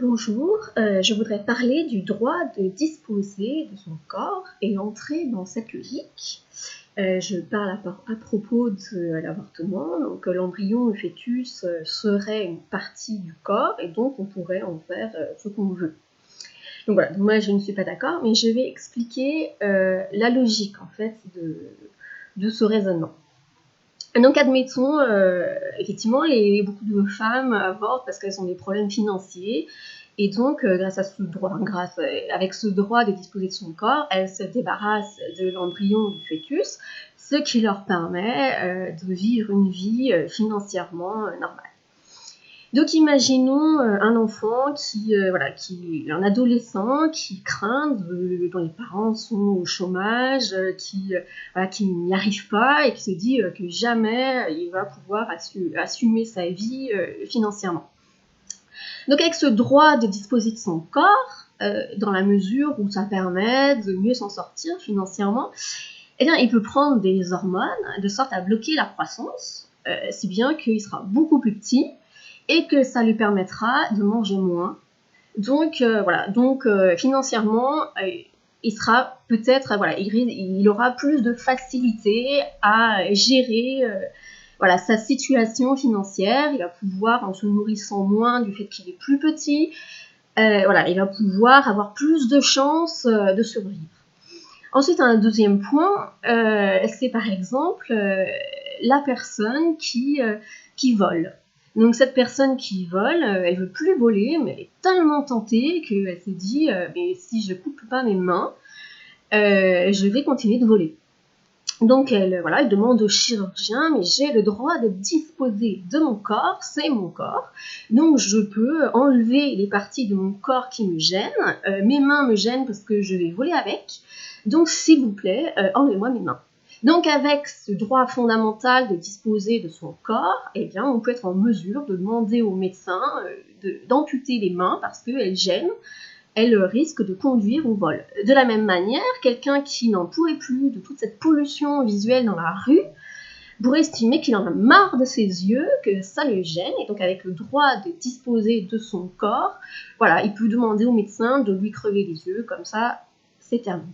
Bonjour, je voudrais parler du droit de disposer de son corps et entrer dans cette logique. Je parle à propos de l'avortement. Donc, l'embryon, le fœtus, serait une partie du corps et donc on pourrait en faire ce qu'on veut. Donc voilà, moi je ne suis pas d'accord, mais je vais expliquer la logique en fait de ce raisonnement. Donc admettons, effectivement, beaucoup de femmes avortent parce qu'elles ont des problèmes financiers. Et donc, avec ce droit de disposer de son corps, elles se débarrassent de l'embryon du fœtus, ce qui leur permet de vivre une vie financièrement normale. Donc imaginons un enfant un adolescent qui craint dont les parents sont au chômage, qui n'y arrive pas et qui se dit que jamais il va pouvoir assumer sa vie financièrement. Donc avec ce droit de disposer de son corps, dans la mesure où ça permet de mieux s'en sortir financièrement, eh bien, il peut prendre des hormones de sorte à bloquer la croissance, si bien qu'il sera beaucoup plus petit et que ça lui permettra de manger moins. Donc financièrement, il sera peut-être il aura plus de facilité à gérer sa situation financière. Il va pouvoir, en se nourrissant moins du fait qu'il est plus petit, il va pouvoir avoir plus de chances de survivre. Ensuite, un deuxième point, c'est par exemple la personne qui vole. Donc cette personne qui vole, elle veut plus voler, mais elle est tellement tentée qu'elle se dit mais si je coupe pas mes mains, je vais continuer de voler. Donc elle demande au chirurgien, mais j'ai le droit de disposer de mon corps, c'est mon corps, donc je peux enlever les parties de mon corps qui me gênent, mes mains me gênent parce que je vais voler avec, donc s'il vous plaît, enlevez-moi mes mains. Donc avec ce droit fondamental de disposer de son corps, eh bien, on peut être en mesure de demander au médecin d'amputer les mains parce qu'elles gênent, elles risquent de conduire au vol. De la même manière, quelqu'un qui n'en pourrait plus de toute cette pollution visuelle dans la rue pourrait estimer qu'il en a marre de ses yeux, que ça le gêne, et donc avec le droit de disposer de son corps, il peut demander au médecin de lui crever les yeux, comme ça, c'est terminé.